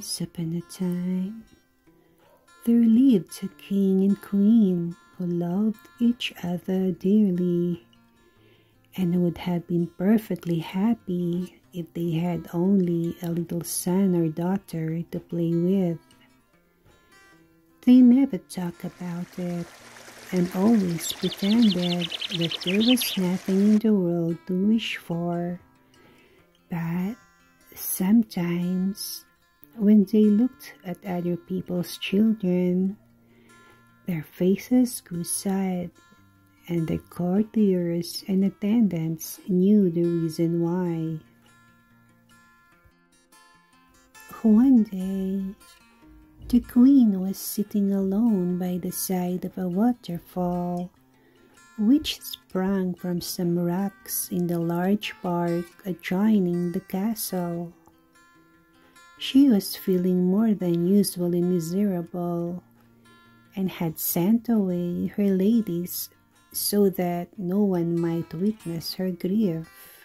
Once upon a time, there lived a king and queen who loved each other dearly and would have been perfectly happy if they had only a little son or daughter to play with. They never talked about it and always pretended that there was nothing in the world to wish for. But sometimes, when they looked at other people's children, their faces grew sad, and the courtiers and attendants knew the reason why. One day, the queen was sitting alone by the side of a waterfall, which sprang from some rocks in the large park adjoining the castle. She was feeling more than usually miserable, and had sent away her ladies so that no one might witness her grief.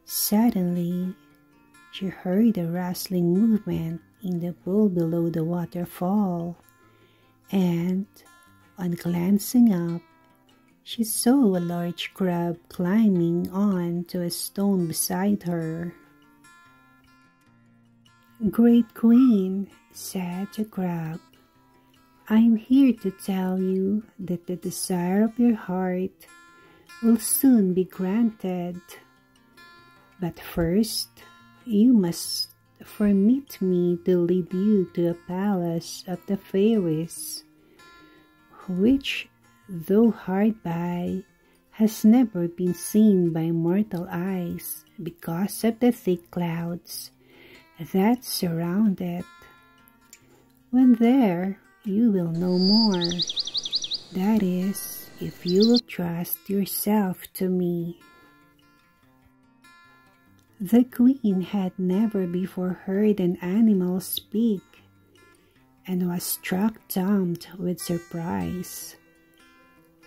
Suddenly, she heard a rustling movement in the pool below the waterfall, and, on glancing up, she saw a large crab climbing on to a stone beside her. "Great Queen," said the crab, "I am here to tell you that the desire of your heart will soon be granted. But first, you must permit me to lead you to a palace of the fairies, which, though hard by, has never been seen by mortal eyes because of the thick clouds that surround it. When there, you will know more. That is, if you will trust yourself to me." The queen had never before heard an animal speak, and was struck dumb with surprise.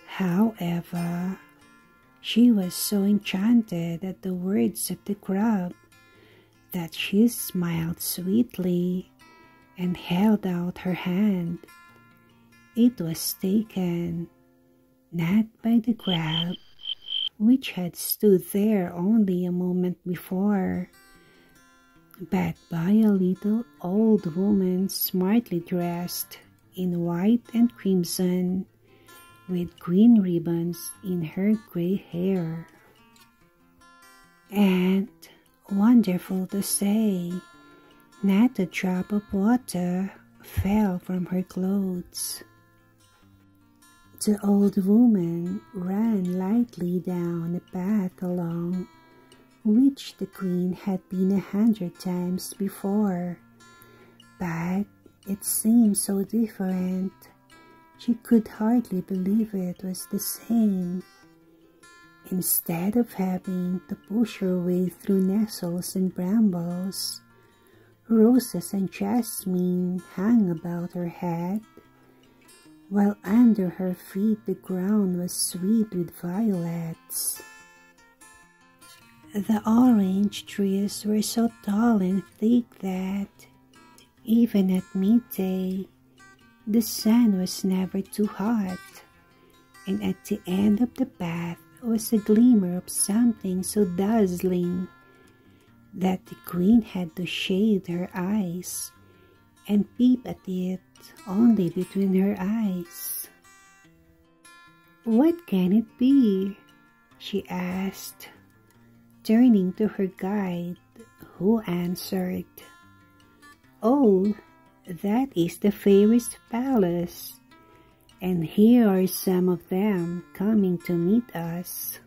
However, she was so enchanted at the words of the crab that she smiled sweetly and held out her hand. It was taken, not by the crab, which had stood there only a moment before, but by a little old woman smartly dressed in white and crimson, with green ribbons in her gray hair. And, wonderful to say, not a drop of water fell from her clothes. The old woman ran lightly down a path along which the queen had been 100 times before, but it seemed so different she could hardly believe it was the same. Instead of having to push her way through nettles and brambles, roses and jasmine hung about her head, while under her feet the ground was sweet with violets. The orange trees were so tall and thick that, even at midday, the sun was never too hot, and at the end of the path was a glimmer of something so dazzling that the queen had to shade her eyes and peep at it only between her eyes. "What can it be?" she asked, turning to her guide, who answered, "Oh, that is the fairies' palace, and here are some of them coming to meet us."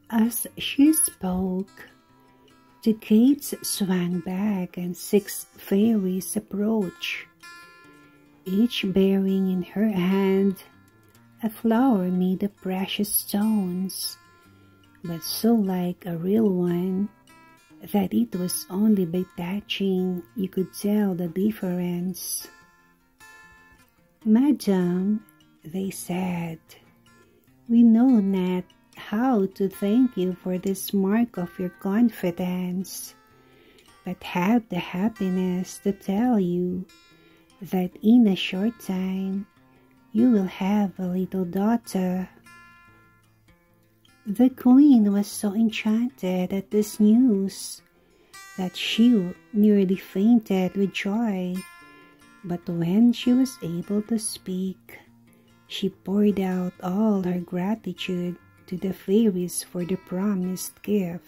As she spoke, the gates swung back and 6 fairies approached, each bearing in her hand a flower made of precious stones, but so like a real one that it was only by touching you could tell the difference. "Madam," they said, "we know not how to thank you for this mark of your confidence, but have the happiness to tell you that in a short time you will have a little daughter." The queen was so enchanted at this news that she nearly fainted with joy, but when she was able to speak, she poured out all her gratitude to the fairies for the promised gift.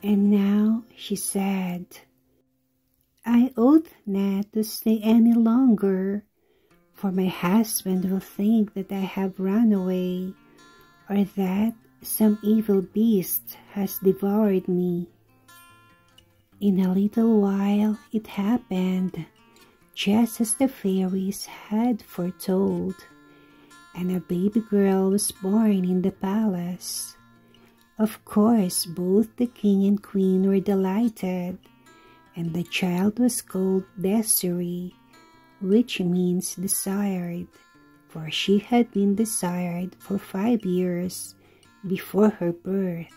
And now she said, "I ought not to stay any longer, for my husband will think that I have run away, or that some evil beast has devoured me." In a little while it happened, just as the fairies had foretold, and a baby girl was born in the palace. Of course, both the king and queen were delighted, and the child was called Desiree, which means desired, for she had been desired for 5 years before her birth.